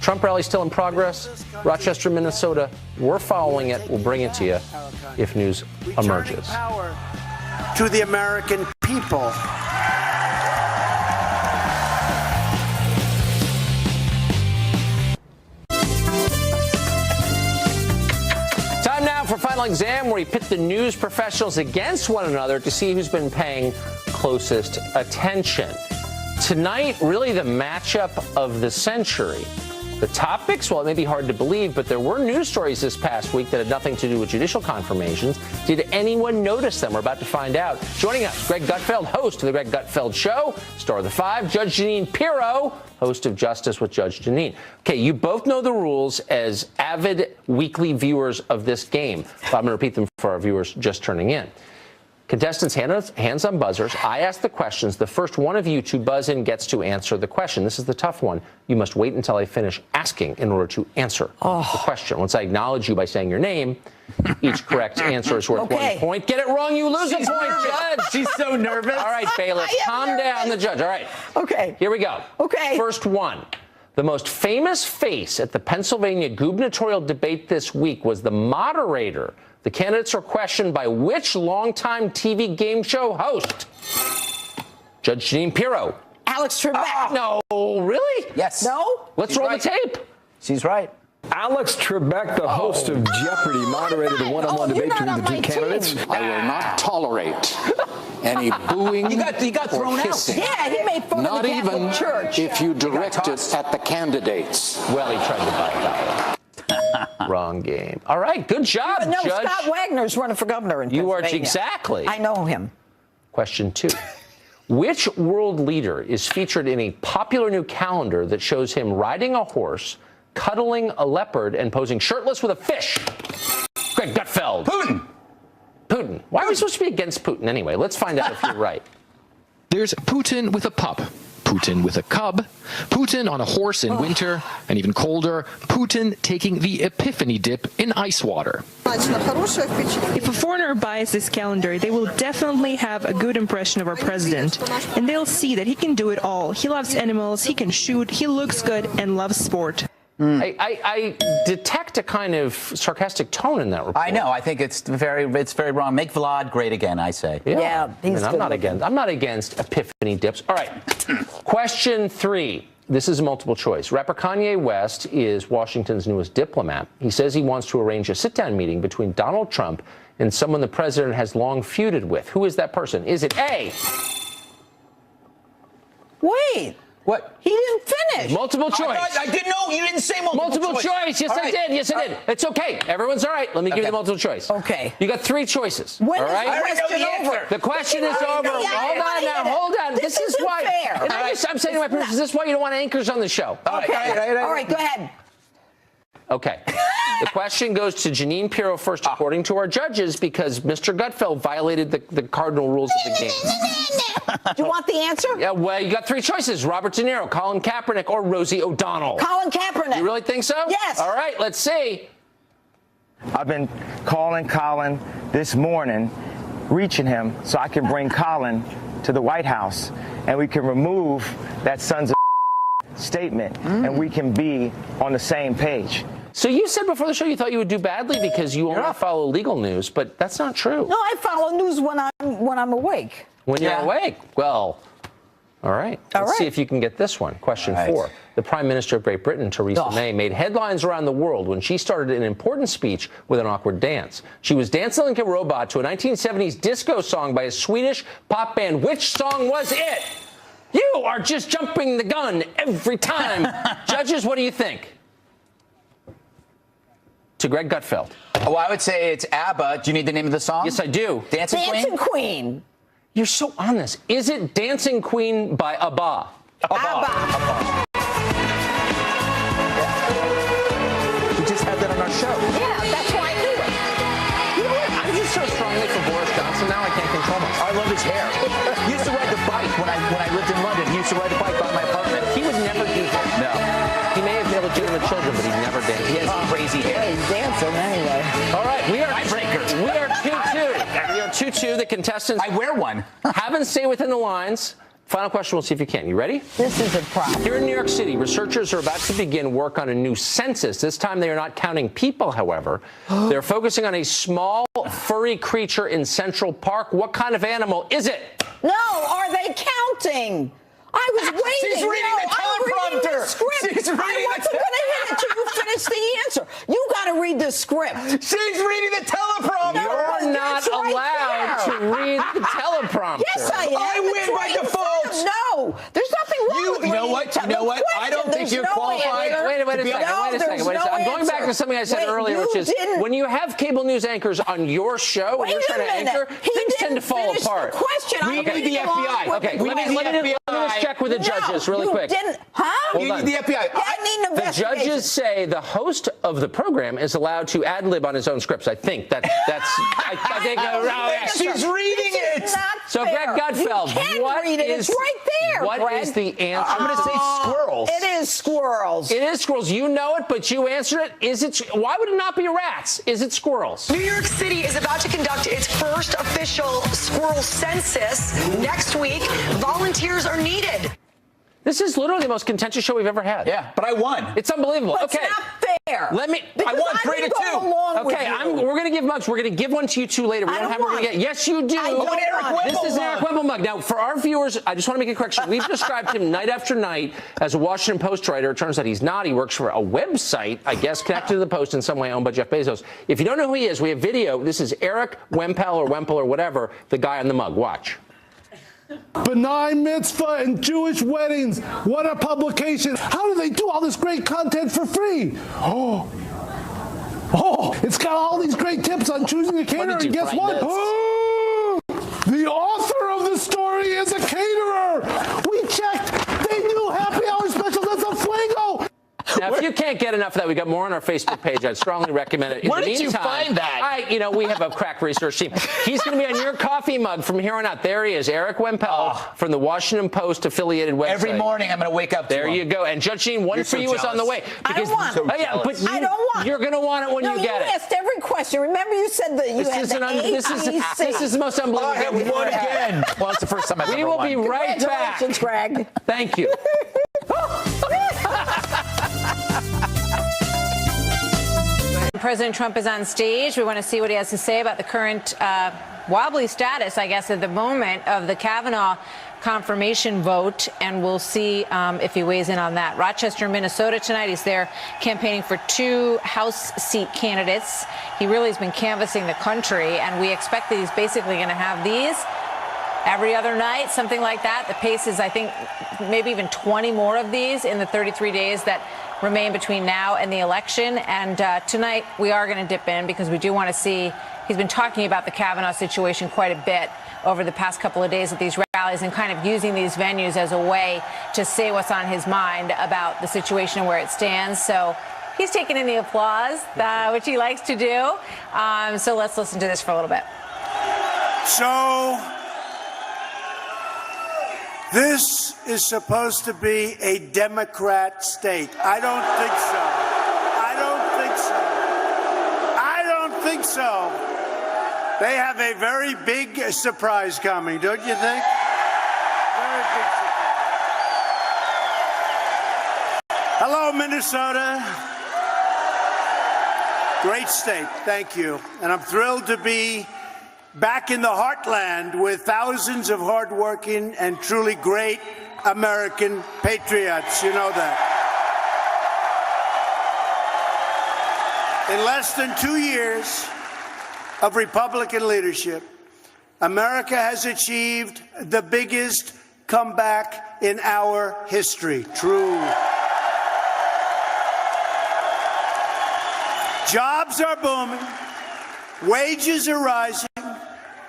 Trump rally still in progress. Rochester, Minnesota. We're following it. We'll bring it to you if news emerges. Power to the American people. Time now for Final Exam, where we pit the news professionals against one another to see who's been paying closest attention. Tonight, really the matchup of the century. The topics, well, it may be hard to believe, but there were news stories this past week that had nothing to do with judicial confirmations. Did anyone notice them? We're about to find out. Joining us, Greg Gutfeld, host of The Greg Gutfeld Show, star of The Five, Judge Jeanine Pirro, host of Justice with Judge Jeanine. Okay, you both know the rules as avid weekly viewers of this game. I'm going to repeat them for our viewers just turning in. Contestants, hands on buzzers. I ask the questions. The first one of you to buzz in gets to answer the question. This is the tough one. You must wait until I finish asking in order to answer the question. Once I acknowledge you by saying your name, each correct answer is worth 1 point. Get it wrong, you lose a point, Judge. She's so nervous. All right, bailiff, calm down the judge. All right. Okay. Here we go. Okay. First one. The most famous face at the Pennsylvania gubernatorial debate this week was the moderator. The candidates are questioned by which longtime TV game show host? Judge Jeanine Pirro. Alex Trebek. No, really? Yes. No? Let's roll the tape. She's right. Alex Trebek, the host of Jeopardy, moderated a one-on-one debate between the two candidates. I will not tolerate any booing You got or thrown out. hissing. Yeah, he made fun Not of the Catholic even Church. if you direct it at the candidates. Well, he tried to buy that one. Wrong game. All right, good job, No, Judge. Scott Wagner's running for governor in You are Pennsylvania. exactly. I know him. Question 2. Which world leader is featured in a popular new calendar that shows him riding a horse, cuddling a leopard, and posing shirtless with a fish? Greg Gutfeld. Putin. Why are we supposed to be against Putin anyway? Let's find out if you're right. There's Putin with a pup, Putin with a cub, Putin on a horse in winter, and even colder, Putin taking the Epiphany dip in ice water. If a foreigner buys this calendar, they will definitely have a good impression of our president. And they'll see that he can do it all. He loves animals, he can shoot, he looks good, and loves sport. I detect a kind of sarcastic tone in that report. I know. I think it's very wrong. Make Vlad great again, I say. Yeah, I'm not against Epiphany dips. All right. Question 3. This is multiple choice. Rapper Kanye West is Washington's newest diplomat. He says he wants to arrange a sit-down meeting between Donald Trump and someone the president has long feuded with. Who is that person? Is it A? Wait. What? He didn't finish. Multiple choice. I didn't know. You didn't say multiple choice. Yes, I did. Yes, I did. It's okay. Everyone's all right. Let me give you the multiple choice. Okay. You got 3 choices. When all is right? the question over? The question is over. Hold on now. Hold on. This is why. Fair. I'm saying to my producers, this is why you don't want anchors on the show. Okay. All right. Go ahead. Okay. The question goes to Jeanine Pirro first, according to our judges, because Mr. Gutfeld violated the cardinal rules of the game. Do you want the answer? Yeah, well, you got 3 choices. Robert De Niro, Colin Kaepernick, or Rosie O'Donnell. Colin Kaepernick. You really think so? Yes. All right, let's see. I've been calling Colin this morning, reaching him so I can bring Colin to the White House and we can remove that sons of statement and we can be on the same page. So you said before the show you thought you would do badly because you only follow legal news, but that's not true. No, I follow news when I'm awake. When you're awake. Well, all right. Let's see if you can get this one. Question 4. The Prime Minister of Great Britain, Theresa May, made headlines around the world when she started an important speech with an awkward dance. She was dancing like a robot to a 1970s disco song by a Swedish pop band. Which song was it? You are just jumping the gun every time. Judges, what do you think? To Greg Gutfeld. Oh, I would say it's ABBA. Do you need the name of the song? Yes, I do. Dancing Queen. You're so on this. Is it Dancing Queen by ABBA? ABBA. We just had that on our show. Yeah, that's why I knew it. You know what? I'm just so strongly for Boris Johnson now I can't control myself. I love his hair. He used to ride the bike when I lived in London. He used to ride the bike by my apartment. He would never do that. No. He may have illegitimate children, but he'd never dance. He has crazy hair. He's dancing anyway. All right, we are 2-2. We are 2-2 two, the contestants. I wear one. Have and stay within the lines. Final question, we'll see if you can. You ready? This is a problem. Here in New York City, researchers are about to begin work on a new census. This time they are not counting people, however. They're focusing on a small, furry creature in Central Park. What kind of animal is it? No, are they counting? I was waiting. She's reading the teleprompter. She's reading I wasn't going to hit it till you finished the answer. You got to read the script. She's reading the teleprompter. You're not allowed to read the teleprompter. Yes, I am. I win by default. No, there's nothing wrong with You know what? You know what? I don't think you're qualified. Wait a second. I'm going back to something I said earlier, which is when you have cable news anchors on your show and you're trying to anchor, things tend to fall apart. We need the FBI. Okay, let me just check with the judges really quick. You need the FBI. I need an The investigation. judges say the host of the program is allowed to ad-lib on his own scripts. I think I think she's reading it. So Greg Gutfeld, what read it. It's right there, What Greg. is the answer? I'm going to say squirrels. It is squirrels. It is squirrels. You know it, but you answered it. Is it? Why would it not be rats? Is it squirrels? New York City is about to conduct its first official squirrel census next week. Volunteers are needed. This is literally the most contentious show we've ever had. Yeah, but I won. It's unbelievable. But okay. it's not fair. Let me. I won 3-2. Okay, we're going to give mugs. We're going to give one to you two later. We don't have. We're going to get. Yes, you do. I want Eric Whipple This is an Eric mug. Whipple mug. Now, for our viewers, I just want to make a correction. We've described him night after night as a Washington Post writer. It turns out he's not. He works for a website, I guess, connected to the Post in some way, owned by Jeff Bezos. If you don't know who he is, we have video. This is Eric Wempel or whatever, the guy on the mug. Watch. Benign mitzvah and Jewish weddings. What a publication. How do they do all this great content for free? Oh, it's got all these great tips on choosing a caterer. And guess what? Oh, the author of the story is a caterer. We checked. They knew happy hour specials as a fuego. Now, if you can't get enough of that, we got more on our Facebook page. I'd strongly recommend it. Where did you find that? We have a crack research team. He's going to be on your coffee mug from here on out. There he is, Eric Wempel from the Washington Post affiliated website. Every morning I'm going to wake up to There him. you go. And Judge Jean, one for you is on the way. I don't want it. I don't want it. You're going to want it when you get it. You asked every question. Remember you said that you had the This is the most unbelievable. I have won again. Well, it's the first time I've ever won. We will be right back. Congratulations, Greg. Thank you. President Trump is on stage. We want to see what he has to say about the current wobbly status, I guess, at the moment of the Kavanaugh confirmation vote, and we'll see if he weighs in on that. Rochester, Minnesota tonight. He's there campaigning for 2 House seat candidates. He really has been canvassing the country, and we expect that he's basically going to have these every other night, something like that. The pace is, I think, maybe even 20 more of these in the 33 days that remain between now and the election. And tonight we are going to dip in because we do want to see, he's been talking about the Kavanaugh situation quite a bit over the past couple of days at these rallies and kind of using these venues as a way to say what's on his mind about the situation and where it stands. So he's taking in the applause, which he likes to do. So let's listen to this for a little bit. So this is supposed to be a Democrat state. I don't think so. I don't think so. They have a very big surprise coming, don't you think? Very big surprise. Hello, Minnesota. Great state. Thank you. And I'm thrilled to be back in the heartland with thousands of hardworking and truly great American patriots. You know that. In less than 2 years of Republican leadership, America has achieved the biggest comeback in our history. True. Jobs are booming, wages are rising,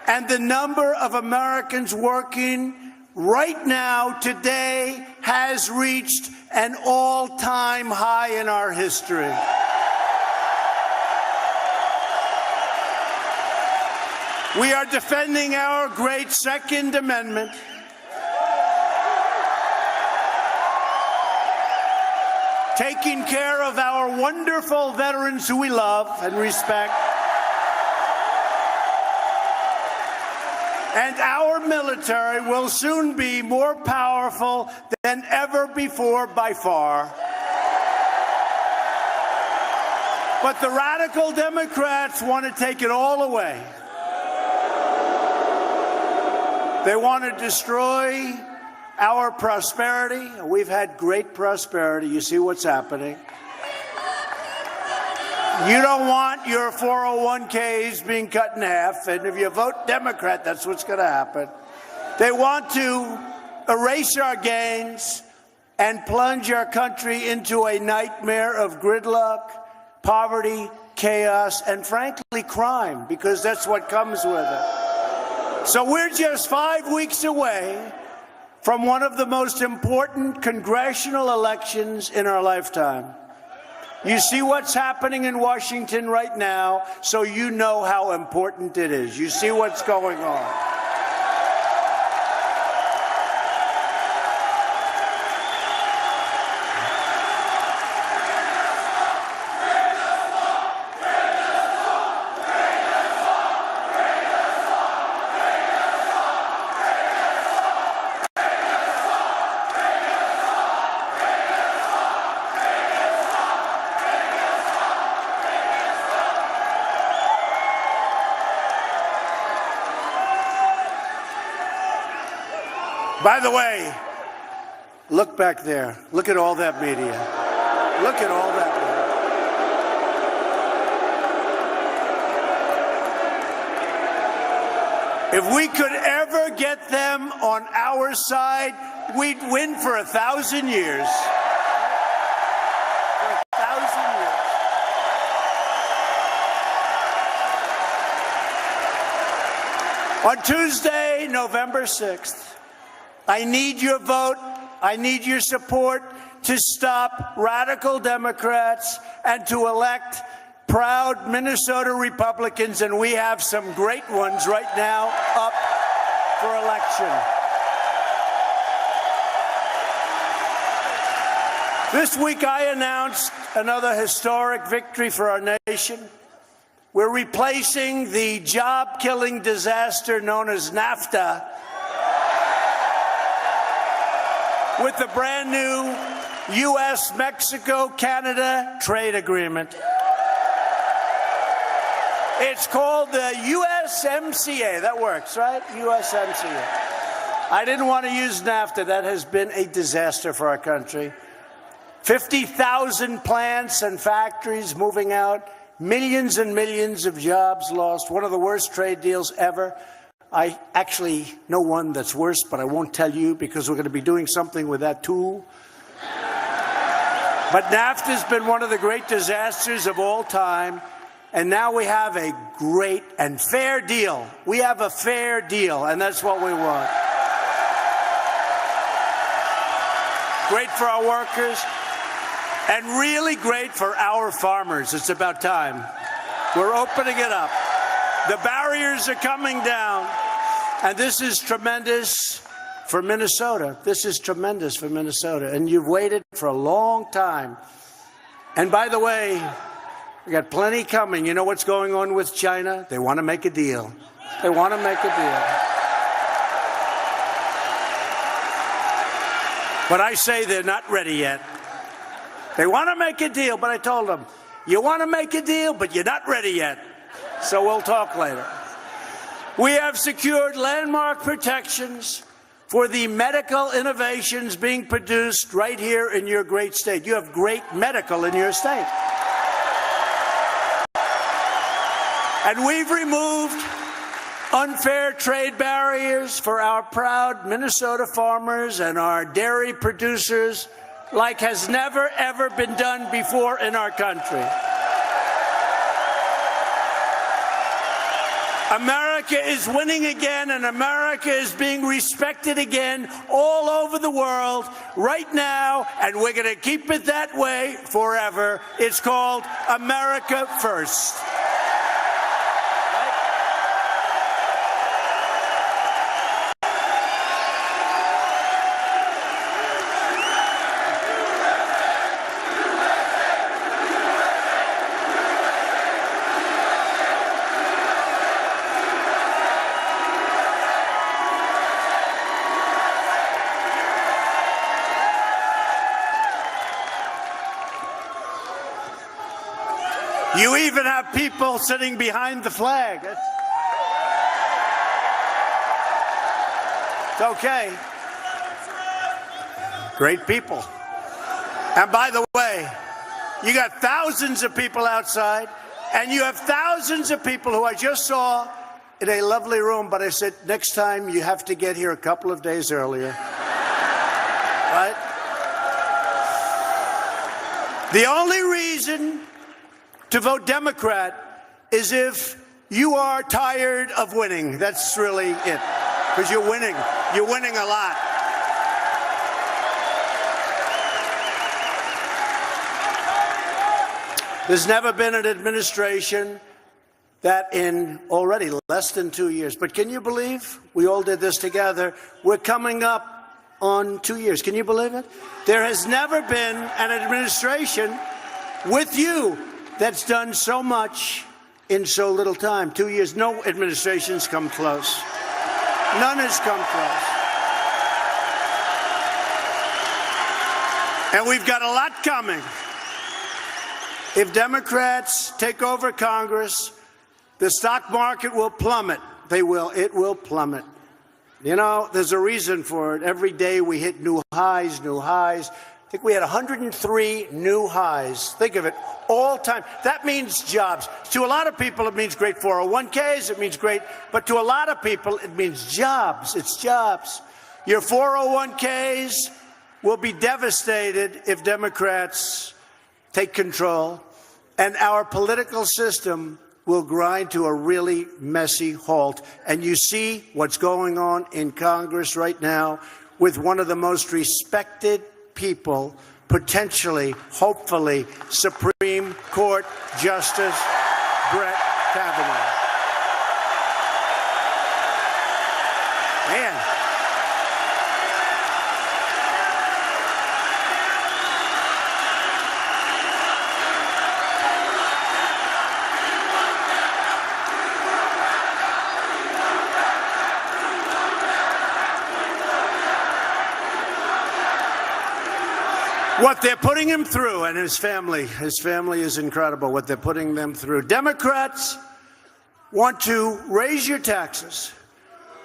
and the number of Americans working right now, today, has reached an all-time high in our history. We are defending our great Second Amendment. Taking care of our wonderful veterans who we love and respect. And our military will soon be more powerful than ever before by far. But the radical Democrats want to take it all away. They want to destroy our prosperity. We've had great prosperity. You see what's happening. You don't want your 401ks being cut in half, and if you vote Democrat, that's what's going to happen. They want to erase our gains and plunge our country into a nightmare of gridlock, poverty, chaos, and frankly, crime, because that's what comes with it. So we're just 5 weeks away from one of the most important congressional elections in our lifetime. You see what's happening in Washington right now, so you know how important it is. You see what's going on. By the way, look back there. Look at all that media. Look at all that media. If we could ever get them on our side, we'd win for 1,000 years. For 1,000 years. On Tuesday, November 6th, I need your vote, I need your support to stop radical Democrats and to elect proud Minnesota Republicans, and we have some great ones right now up for election. This week I announced another historic victory for our nation. We're replacing the job-killing disaster known as NAFTA with the brand new U.S.-Mexico-Canada trade agreement. It's called the USMCA. That works, right? USMCA. I didn't want to use NAFTA. That has been a disaster for our country. 50,000 plants and factories moving out, millions and millions of jobs lost, one of the worst trade deals ever. I actually know one that's worse, but I won't tell you because we're going to be doing something with that too. But NAFTA's been one of the great disasters of all time, and now we have a great and fair deal. We have a fair deal, and that's what we want. Great for our workers, and really great for our farmers. It's about time. We're opening it up. The barriers are coming down, and this is tremendous for Minnesota. This is tremendous for Minnesota, and you've waited for a long time. And by the way, we got plenty coming. You know what's going on with China? They want to make a deal. They want to make a deal. But I say they're not ready yet. They want to make a deal, but I told them, you want to make a deal, but you're not ready yet. So we'll talk later. We have secured landmark protections for the medical innovations being produced right here in your great state. You have great medical in your state. And we've removed unfair trade barriers for our proud Minnesota farmers and our dairy producers like has never, ever been done before in our country. America is winning again, and America is being respected again all over the world right now, and we're going to keep it that way forever. It's called America First. You even have people sitting behind the flag. It's okay. Great people. And by the way, you got thousands of people outside, and you have thousands of people who I just saw in a lovely room, but I said, next time you have to get here a couple of days earlier. Right? The only reason to vote Democrat is if you are tired of winning. That's really it. Because you're winning. You're winning a lot. There's never been an administration that in already less than 2 years, but can you believe we all did this together? We're coming up on 2 years. Can you believe it? There has never been an administration with you that's done so much in so little time. 2 years. No administration's come close. None has come close. And we've got a lot coming. If Democrats take over Congress, the stock market will plummet. They will. It will plummet. You know, there's a reason for it. Every day we hit new highs, new highs. I think we had 103 new highs. Think of it, all time. That means jobs. To a lot of people, it means great 401ks. It means great. But to a lot of people, it means jobs. It's jobs. Your 401ks will be devastated if Democrats take control. And our political system will grind to a really messy halt. And you see what's going on in Congress right now with one of the most respected people, potentially, hopefully, Supreme Court Justice Brett Kavanaugh. Man. What they're putting him through, and his family is incredible, what they're putting them through. Democrats want to raise your taxes.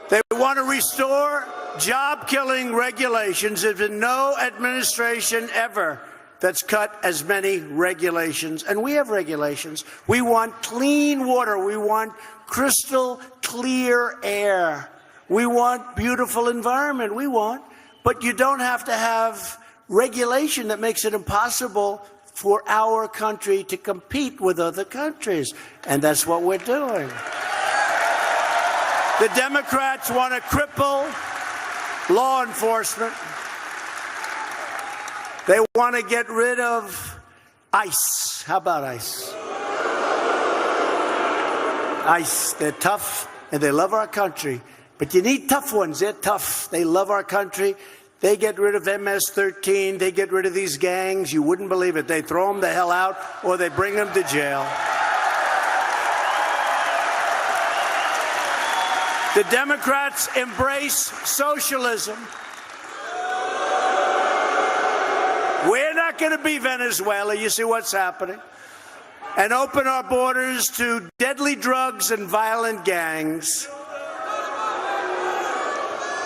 They want to restore job-killing regulations. There's been no administration ever that's cut as many regulations. And we have regulations. We want clean water. We want crystal clear air. We want beautiful environment. But you don't have to have regulation that makes it impossible for our country to compete with other countries. And that's what we're doing. The Democrats want to cripple law enforcement. They want to get rid of ICE. How about ICE? ICE, they're tough and they love our country. But you need tough ones. They're tough. They love our country. They get rid of MS-13. They get rid of these gangs. You wouldn't believe it. They throw them the hell out or they bring them to jail. The Democrats embrace socialism. We're not going to be Venezuela. You see what's happening. And open our borders to deadly drugs and violent gangs.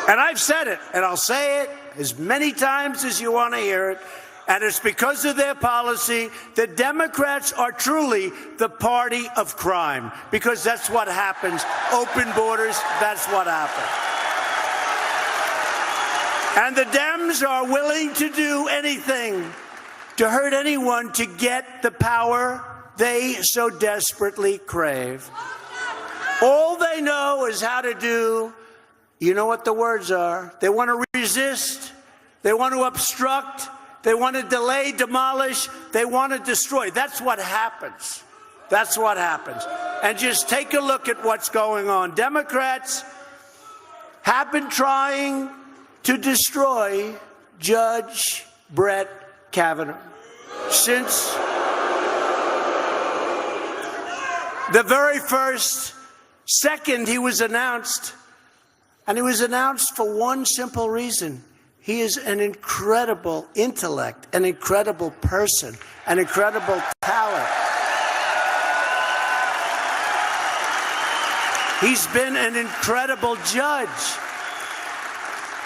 And I've said it, and I'll say it as many times as you want to hear it, and it's because of their policy. The Democrats are truly the party of crime, because that's what happens. Open borders, that's what happens. And the Dems are willing to do anything to hurt anyone to get the power they so desperately crave. All they know is how to do. You know what the words are. They want to resist. They want to obstruct. They want to delay, demolish. They want to destroy. That's what happens. That's what happens. And just take a look at what's going on. Democrats have been trying to destroy Judge Brett Kavanaugh since the very first second he was announced. And he was announced for one simple reason. He is an incredible intellect, an incredible person, an incredible talent. He's been an incredible judge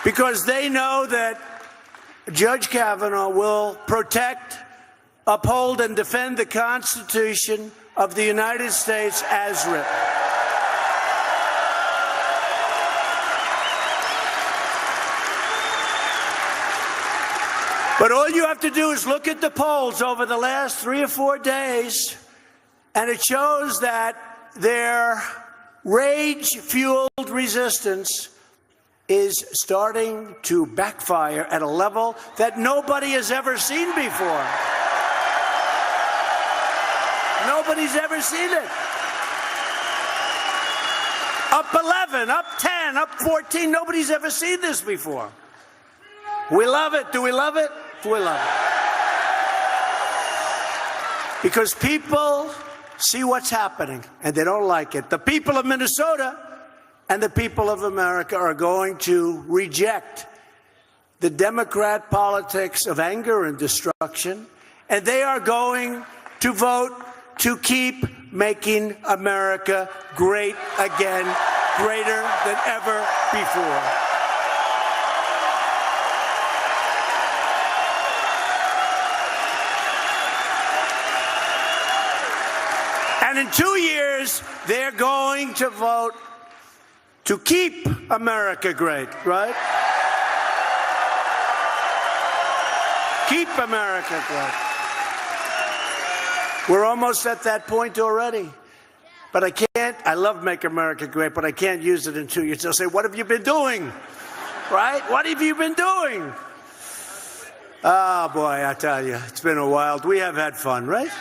because they know that Judge Kavanaugh will protect, uphold, and defend the Constitution of the United States as written. But all you have to do is look at the polls over the last 3 or 4 days, and it shows that their rage-fueled resistance is starting to backfire at a level that nobody has ever seen before. Nobody's ever seen it. Up 11, up 10, up 14. Nobody's ever seen this before. We love it. Do we love it? We love it. Because people see what's happening and they don't like it. The people of Minnesota and the people of America are going to reject the Democrat politics of anger and destruction, and they are going to vote to keep making America great again, greater than ever before. And in 2 years, they're going to vote to keep America great, right? Keep America great. We're almost at that point already. But I love Make America Great, but I can't use it in 2 years. They'll say, what have you been doing? Right? What have you been doing? Oh, boy, I tell you, it's been a while. We have had fun, right?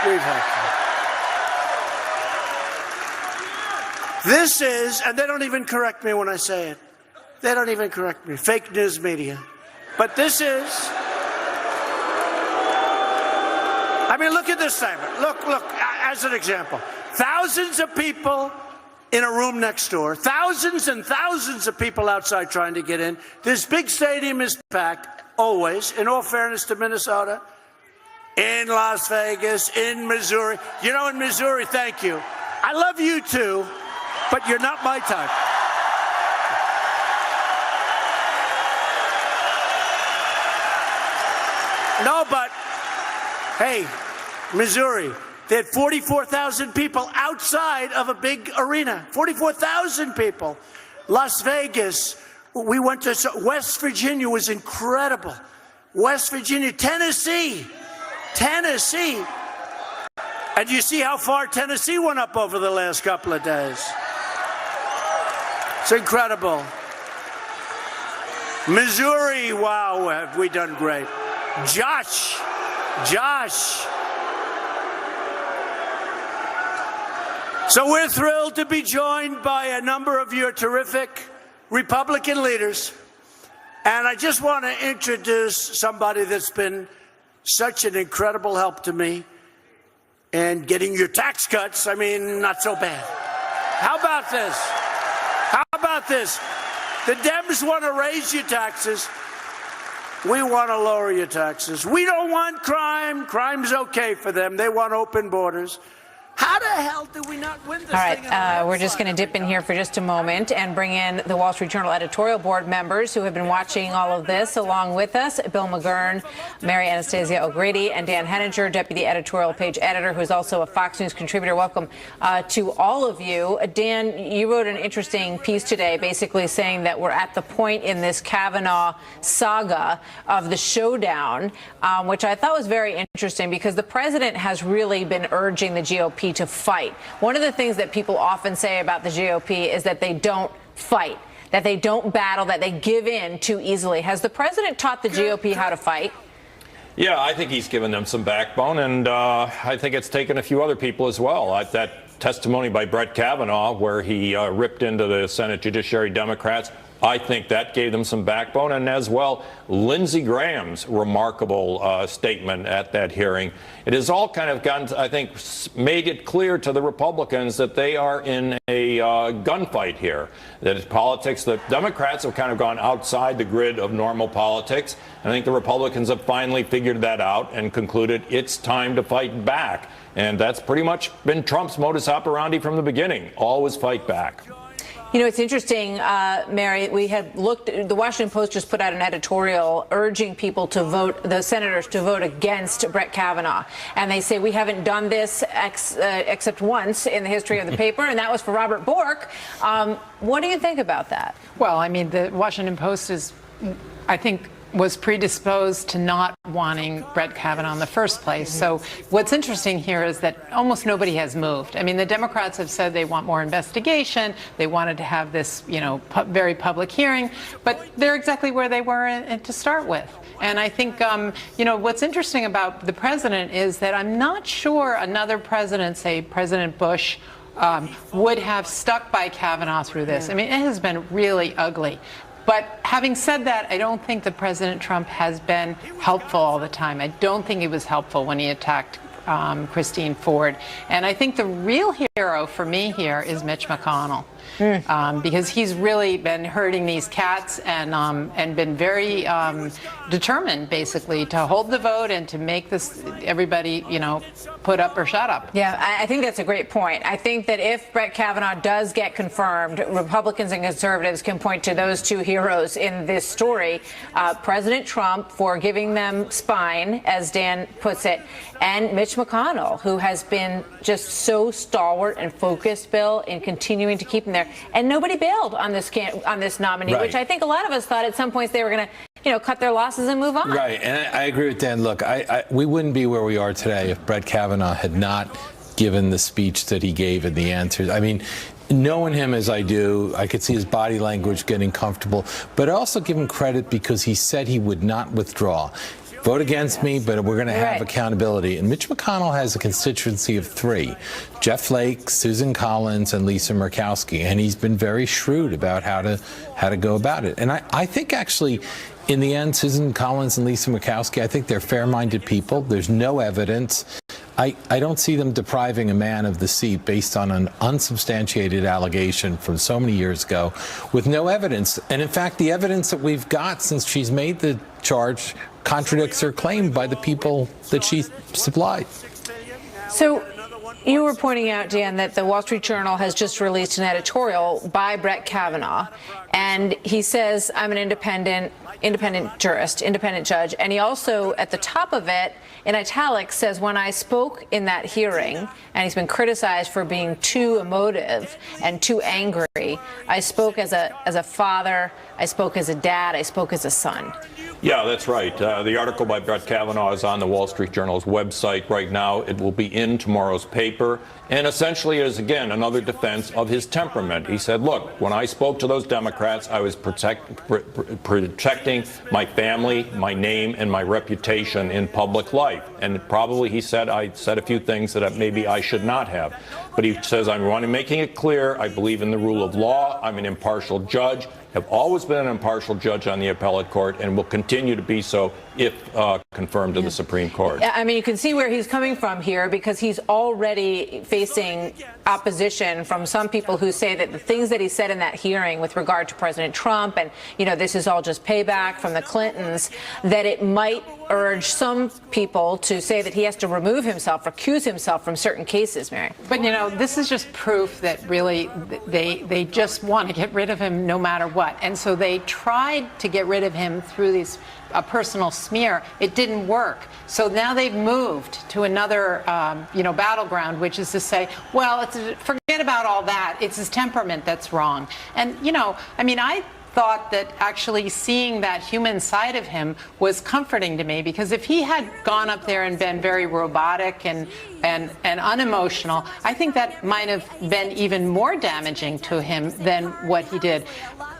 We've had fun. This is, and they don't even correct me when I say it. They don't even correct me. Fake news media. But this is, I mean, look at this statement. Look, as an example. Thousands of people in a room next door. Thousands and thousands of people outside trying to get in. This big stadium is packed, always, in all fairness to Minnesota, in Las Vegas, in Missouri. You know, in Missouri, thank you. I love you too. But you're not my type. No, but, hey, Missouri, they had 44,000 people outside of a big arena. 44,000 people. Las Vegas, we went to, West Virginia was incredible. West Virginia, Tennessee. And you see how far Tennessee went up over the last couple of days. It's incredible. Missouri, wow, have we done great. Josh. So we're thrilled to be joined by a number of your terrific Republican leaders. And I just want to introduce somebody that's been such an incredible help to me in getting your tax cuts. I mean, not so bad. How about this? The Dems want to raise your taxes. We want to lower your taxes. We don't want crime. Crime's okay for them. They want open borders. How the hell do we not win this thing? All right, we're just going to dip in here for just a moment and bring in the Wall Street Journal editorial board members who have been watching all of this along with us. Bill McGurn, Mary Anastasia O'Grady, and Dan Henninger, deputy editorial page editor, who's also a Fox News contributor. Welcome to all of you. Dan, you wrote an interesting piece today basically saying that we're at the point in this Kavanaugh saga of the showdown, which I thought was very interesting because the president has really been urging the GOP to fight. One of the things that people often say about the GOP is that they don't fight, that they don't battle, that they give in too easily. Has the president taught the GOP how to fight? Yeah, I think he's given them some backbone, and I think it's taken a few other people as well. That testimony by Brett Kavanaugh, where he ripped into the Senate Judiciary Democrats, I think that gave them some backbone. And as well, Lindsey Graham's remarkable statement at that hearing. It has all kind of gotten, I think, made it clear to the Republicans that they are in a gunfight here. That it's politics, the Democrats have kind of gone outside the grid of normal politics. I think the Republicans have finally figured that out and concluded it's time to fight back. And that's pretty much been Trump's modus operandi from the beginning. Always fight back. You know, it's interesting, Mary, we had looked, the Washington Post just put out an editorial urging people to vote, the senators to vote against Brett Kavanaugh. And they say we haven't done this except once in the history of the paper, and that was for Robert Bork. What do you think about that? Well, I mean, the Washington Post is, I think, was predisposed to not wanting Brett Kavanaugh in the first place. So what's interesting here is that almost nobody has moved. I mean, the Democrats have said they want more investigation. They wanted to have this, you know, very public hearing, but they're exactly where they were to start with. And I think, you know, what's interesting about the president is that I'm not sure another president, say President Bush, would have stuck by Kavanaugh through this. I mean, it has been really ugly. But having said that, I don't think that President Trump has been helpful all the time. I don't think he was helpful when he attacked Christine Ford. And I think the real hero for me here is Mitch McConnell. Because he's really been herding these cats and been very determined, basically, to hold the vote and to make this everybody, you know, put up or shut up. Yeah, I think that's a great point. I think that if Brett Kavanaugh does get confirmed, Republicans and conservatives can point to those two heroes in this story, President Trump for giving them spine, as Dan puts it, and Mitch McConnell, who has been just so stalwart and focused, Bill, in continuing to keep him there. And nobody bailed on this nominee, right. Which I think a lot of us thought at some points they were going to, you know, cut their losses and move on. Right, and I agree with Dan. Look, we wouldn't be where we are today if Brett Kavanaugh had not given the speech that he gave and the answers. I mean, knowing him as I do, I could see his body language getting comfortable, but I also give him credit because he said he would not withdraw. Vote against me, but we're going to have accountability. And Mitch McConnell has a constituency of 3, Jeff Flake, Susan Collins, and Lisa Murkowski. And he's been very shrewd about how to go about it. And I think actually, in the end, Susan Collins and Lisa Murkowski, I think they're fair-minded people. There's no evidence. I don't see them depriving a man of the seat based on an unsubstantiated allegation from so many years ago with no evidence. And in fact, the evidence that we've got since she's made the charge contradicts her claim by the people that she supplied. So you were pointing out, Dan, that the Wall Street Journal has just released an editorial by Brett Kavanaugh, and he says, I'm an independent jurist, independent judge, and he also, at the top of it, in italics, says, when I spoke in that hearing, and he's been criticized for being too emotive and too angry, I spoke as a father, I spoke as a dad, I spoke as a son. Yeah, that's right. The article by Brett Kavanaugh is on the Wall Street Journal's website right now. It will be in tomorrow's paper. And essentially is, again, another defense of his temperament. He said, look, when I spoke to those Democrats, I was protecting my family, my name, and my reputation in public life. And probably, he said, I said a few things that maybe I should not have. But he says, I'm making it clear, I believe in the rule of law, I'm an impartial judge, have always been an impartial judge on the appellate court, and will continue to be so if confirmed to the Supreme Court. I mean, you can see where he's coming from here, because he's already facing opposition from some people who say that the things that he said in that hearing with regard to President Trump, and, you know, this is all just payback from the Clintons, that it might urge some people to say that he has to remove himself, recuse himself from certain cases, Mary. But, you know, this is just proof that really they just want to get rid of him no matter what. And so they tried to get rid of him through a personal smear. It didn't work. So now they've moved to another, battleground, which is to say, well, forget about all that. It's his temperament that's wrong. And, you know, I mean, I thought that actually seeing that human side of him was comforting to me, because if he had gone up there and been very robotic and unemotional, I think that might have been even more damaging to him than what he did.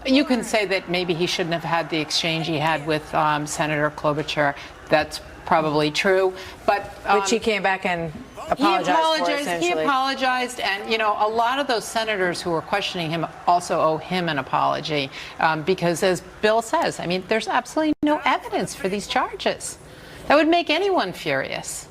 You can say that maybe he shouldn't have had the exchange he had with Senator Klobuchar. That's probably true, but which he came back and apologized. He apologized, and, you know, a lot of those senators who were questioning him also owe him an apology, because, as Bill says, I mean, there's absolutely no evidence for these charges. That would make anyone furious.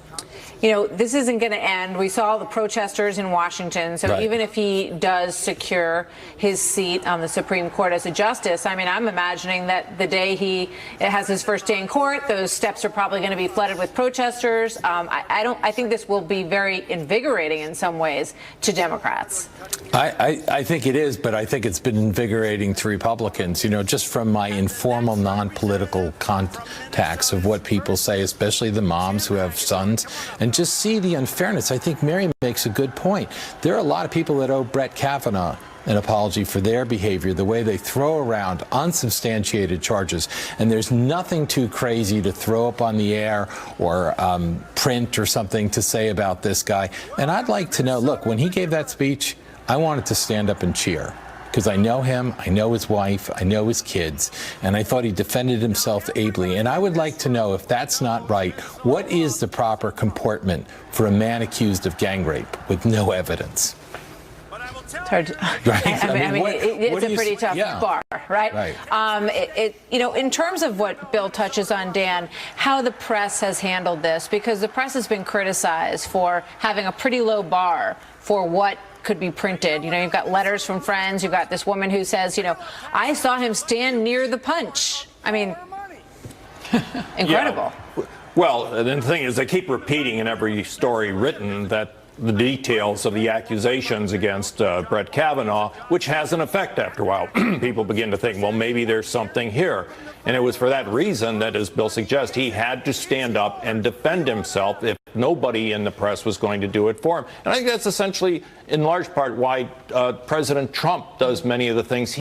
you know, this isn't going to end. We saw the protesters in Washington. So Right. even if he does secure his seat on the Supreme Court as a justice, I mean, I'm imagining that the day he has his first day in court, those steps are probably going to be flooded with protesters. I think this will be very invigorating in some ways to Democrats. I think it is, but I think it's been invigorating to Republicans. You know, just from my informal, non-political contacts of what people say, especially the moms who have sons, and just see the unfairness. I think Mary makes a good point. There are a lot of people that owe Brett Kavanaugh an apology for their behavior, the way they throw around unsubstantiated charges. And there's nothing too crazy to throw up on the air or print or something to say about this guy. And I'd like to know, look, when he gave that speech, I wanted to stand up and cheer. Because I know him, I know his wife, I know his kids, and I thought he defended himself ably. And I would like to know, if that's not right, what is the proper comportment for a man accused of gang rape with no evidence? It's hard to, Right. it's a pretty tough bar, right? Right. You know, in terms of what Bill touches on, Dan, how the press has handled this, because the press has been criticized for having a pretty low bar for what could be printed. You know, you've got letters from friends. You've got this woman who says, you know, I saw him stand near the punch. I mean, incredible. Yeah. Well, the thing is, they keep repeating in every story written that the details of the accusations against Brett Kavanaugh, which has an effect after a while. People begin to think, well, maybe there's something here. And it was for that reason that, as Bill suggests, he had to stand up and defend himself if nobody in the press was going to do it for him. And I think that's essentially, in large part, why President Trump does many of the things